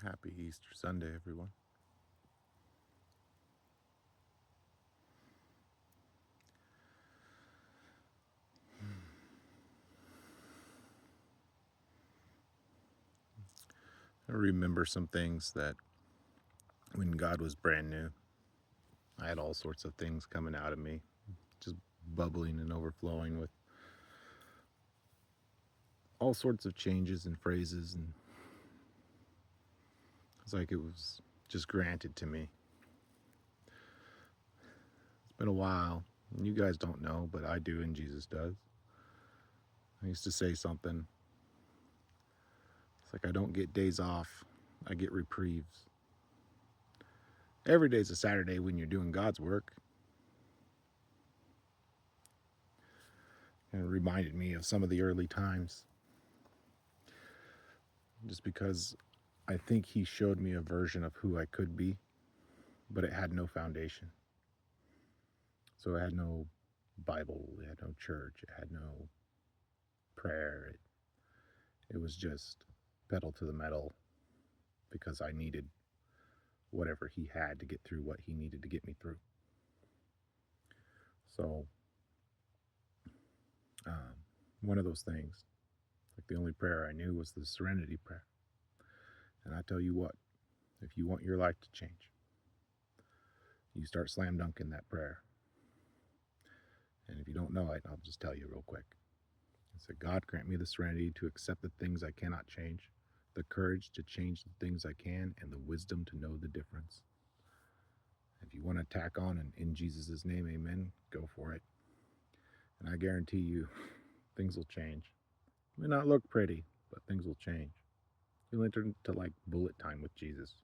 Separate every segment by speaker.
Speaker 1: Happy Easter Sunday, everyone. I remember some things that when God was brand new, I had all sorts of things coming out of me, just bubbling and overflowing with all sorts of changes and phrases. And it's like it was just granted to me. It's been a while. And you guys don't know, but I do, and Jesus does. I used to say something. It's like I don't get days off, I get reprieves. Every day's a Saturday when you're doing God's work. And it reminded me of some of the early times, just because I think He showed me a version of who I could be, but it had no foundation. So it had no Bible, it had no church, it had no prayer. It was just pedal to the metal because I needed whatever He had to get through what He needed to get me through. So, one of those things, like the only prayer I knew was the serenity prayer. And I tell you what, if you want your life to change, you start slam dunking that prayer. And if you don't know it, I'll just tell you real quick. It said, God, grant me the serenity to accept the things I cannot change, the courage to change the things I can, and the wisdom to know the difference. If you want to tack on and in Jesus' name, amen, go for it. And I guarantee you, things will change. It may not look pretty, but things will change. You'll enter into like bullet time with Jesus.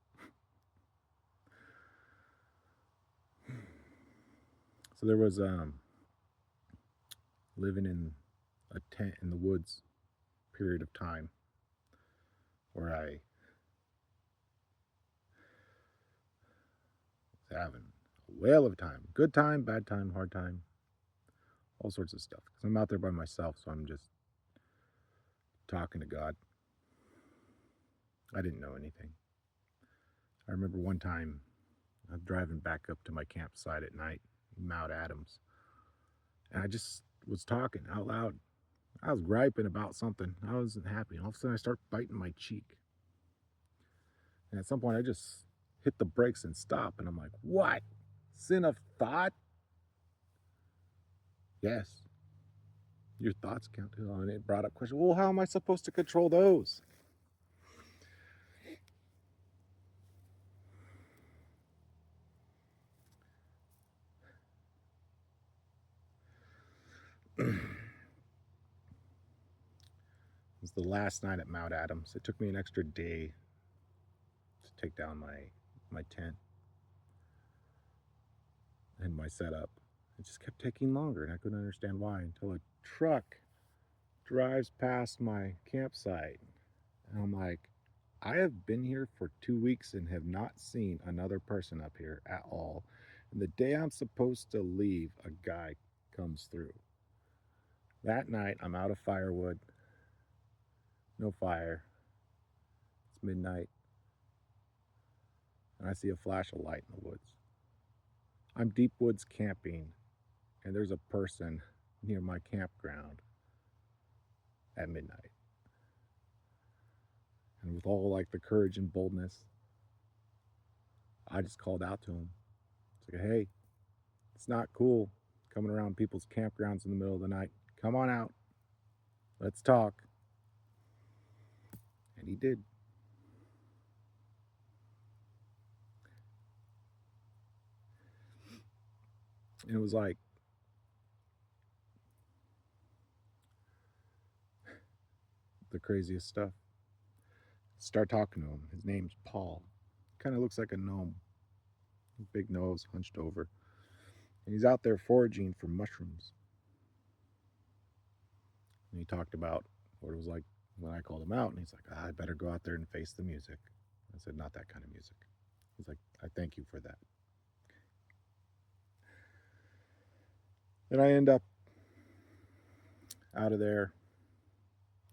Speaker 1: So there was living in a tent in the woods period of time where I was having a whale of a time. Good time, bad time, hard time, all sorts of stuff. Because I'm out there by myself, so I'm just talking to God. I didn't know anything. I remember one time I was driving back up to my campsite at night, Mount Adams, and I just was talking out loud. I was griping about something. I wasn't happy. And all of a sudden, I start biting my cheek. And at some point, I just hit the brakes and stop. And I'm like, what? Sin of thought? Yes. Your thoughts count. And it brought up question. Well, how am I supposed to control those? It was the last night at Mount Adams. It took me an extra day to take down my tent and my setup. It just kept taking longer, and I couldn't understand why until a truck drives past my campsite. And I'm like, I have been here for 2 weeks and have not seen another person up here at all. And the day I'm supposed to leave, a guy comes through. That night, I'm out of firewood, no fire. It's midnight, and I see a flash of light in the woods. I'm deep woods camping, and there's a person near my campground at midnight. And with all like the courage and boldness, I just called out to him. It's like, hey, it's not cool coming around people's campgrounds in the middle of the night. Come on out. Let's talk. And he did. And it was like the craziest stuff. Start talking to him. His name's Paul. Kind of looks like a gnome. Big nose, hunched over. And he's out there foraging for mushrooms. And he talked about what it was like when I called him out. And he's like, I better go out there and face the music. I said, not that kind of music. He's like, I thank you for that. Then I end up out of there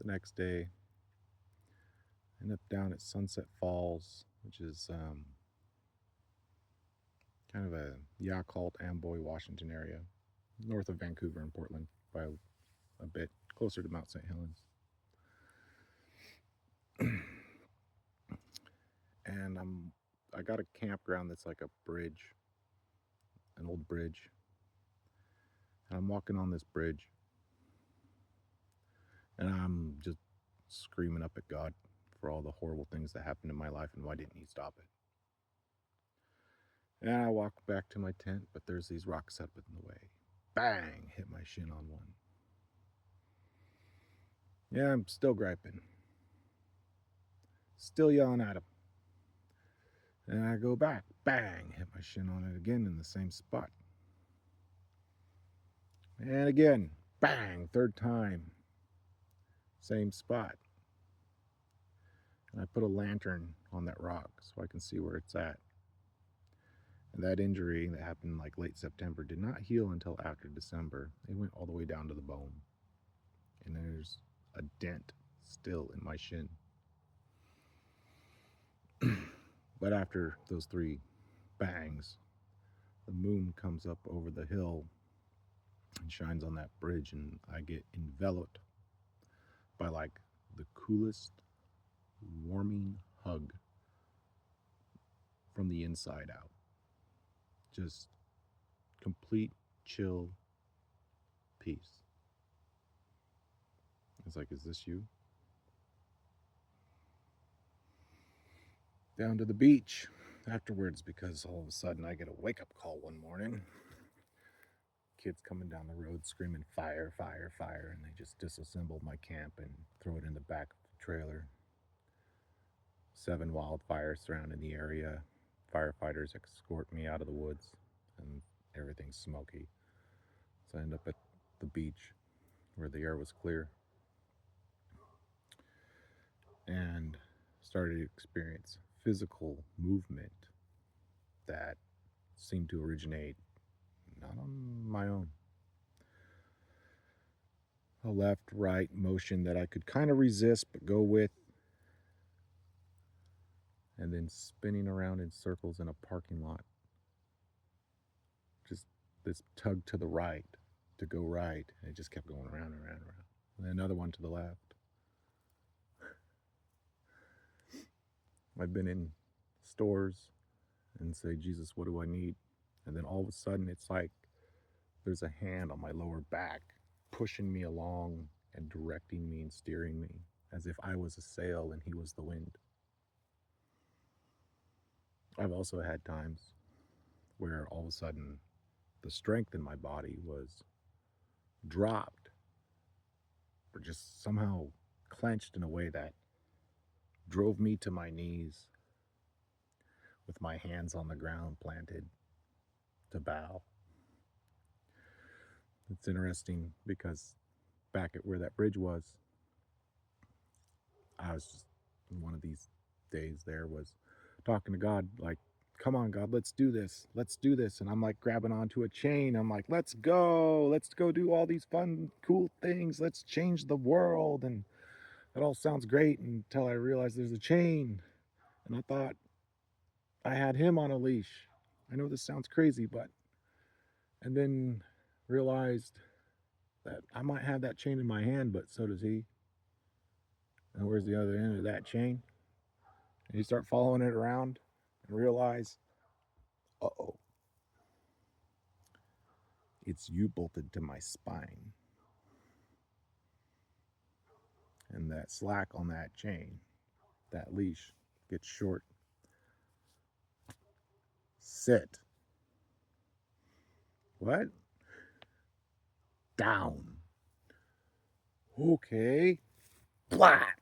Speaker 1: the next day. End up down at Sunset Falls, which is kind of a Yakult, Amboy, Washington area, north of Vancouver and Portland by a bit, closer to Mount St. Helens. And I got a campground that's like a bridge, an old bridge. And I'm walking on this bridge, and I'm just screaming up at God for all the horrible things that happened in my life and why didn't he stop it. And I walk back to my tent, but there's these rocks up in the way. Bang! Hit my shin on one. Yeah, I'm still griping. Still yelling at him. And I go back. Bang! Hit my shin on it again in the same spot. And again. Bang! Third time. Same spot. And I put a lantern on that rock so I can see where it's at. And that injury that happened like late September did not heal until after December. It went all the way down to the bone. And there's a dent still in my shin. But after those 3 bangs, the moon comes up over the hill and shines on that bridge, and I get enveloped by like the coolest, warming hug from the inside out. Just complete chill peace. It's like, is this you? Down to the beach afterwards, because all of a sudden I get a wake-up call one morning. Kids coming down the road screaming fire, fire, fire, and they just disassembled my camp and throw it in the back of the trailer. 7 wildfires surrounding the area. Firefighters escort me out of the woods, and everything's smoky. So I end up at the beach where the air was clear and started to experience physical movement that seemed to originate not on my own. A left-right motion that I could kind of resist but go with, and then spinning around in circles in a parking lot. Just this tug to the right, to go right, and it just kept going around and around and around. And then another one to the left. I've been in stores and say, Jesus, what do I need? And then all of a sudden it's like there's a hand on my lower back pushing me along and directing me and steering me, as if I was a sail and he was the wind. I've also had times where all of a sudden the strength in my body was dropped or just somehow clenched in a way that drove me to my knees with my hands on the ground planted to bow. It's interesting because back at where that bridge was, I was just, one of these days there was talking to God, like, come on, God, let's do this. Let's do this. And I'm like grabbing onto a chain. I'm like, let's go do all these fun, cool things. Let's change the world. And it all sounds great until I realized there's a chain. And I thought I had him on a leash. I know this sounds crazy, and then realized that I might have that chain in my hand, but so does he. And where's the other end of that chain? And you start following it around and realize, uh-oh, it's you bolted to my spine. And that slack on that chain, that leash, gets short. Sit. What? Down. Okay. Flat.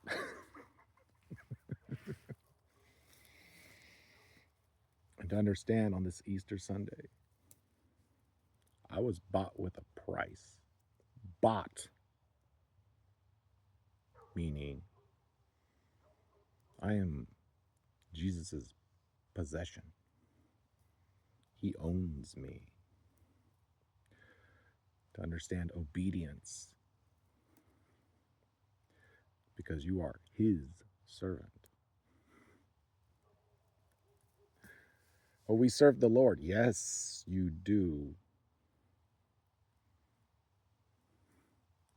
Speaker 1: And to understand, on this Easter Sunday, I was bought with a price. Bought. Meaning, I am Jesus's possession. He owns me. To understand obedience, because you are his servant. Oh, we serve the Lord. Yes, you do.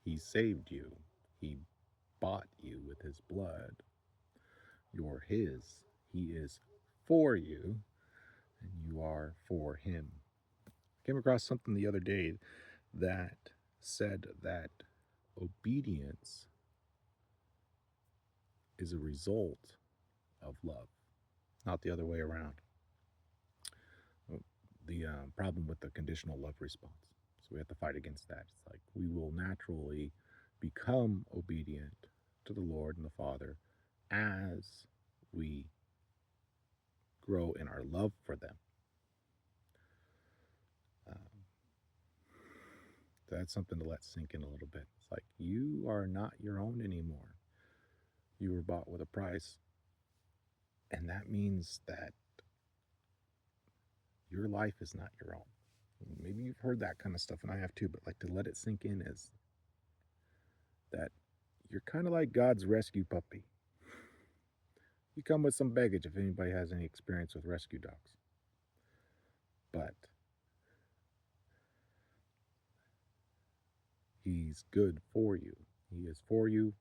Speaker 1: He saved you. He bought you with his blood. You're his. He is for you, and you are for him. I came across something the other day that said that obedience is a result of love, not the other way around. The problem with the conditional love response. So we have to fight against that. It's like we will naturally become obedient to the Lord and the Father as we grow in our love for them. Um, that's something to let sink in a little bit. It's like you are not your own anymore. You were bought with a price. And that means that your life is not your own. Maybe you've heard that kind of stuff, and I have too, but like to let it sink in is that you're kind of like God's rescue puppy. You come with some baggage if anybody has any experience with rescue dogs. But he's good for you. He is for you,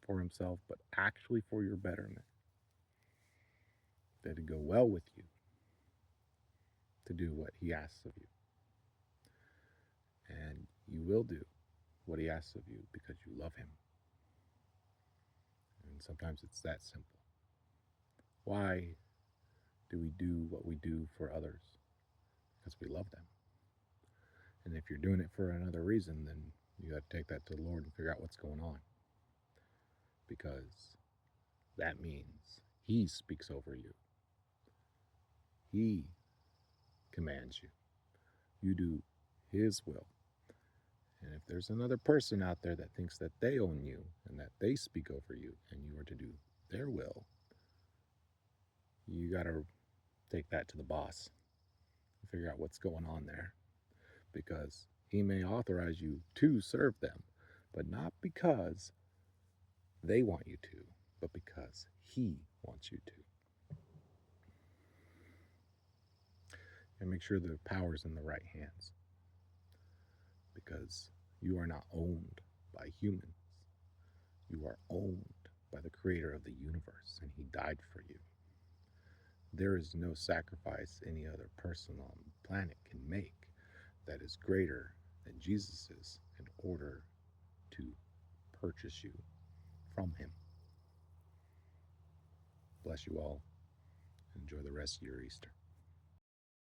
Speaker 1: for himself, but actually for your betterment. That it go well with you to do what he asks of you. And you will do what he asks of you because you love him. And sometimes it's that simple. Why do we do what we do for others? Because we love them. And if you're doing it for another reason, then you got to take that to the Lord and figure out what's going on. Because that means he speaks over you. He commands you. You do his will. And if there's another person out there that thinks that they own you and that they speak over you and you are to do their will, you got to take that to the boss and figure out what's going on there. Because he may authorize you to serve them, but not because they want you to, but because he wants you to. And make sure the power's in the right hands, because you are not owned by humans. You are owned by the creator of the universe, and he died for you. There is no sacrifice any other person on the planet can make that is greater than Jesus is in order to purchase you from him. Bless you all. Enjoy the rest of your Easter.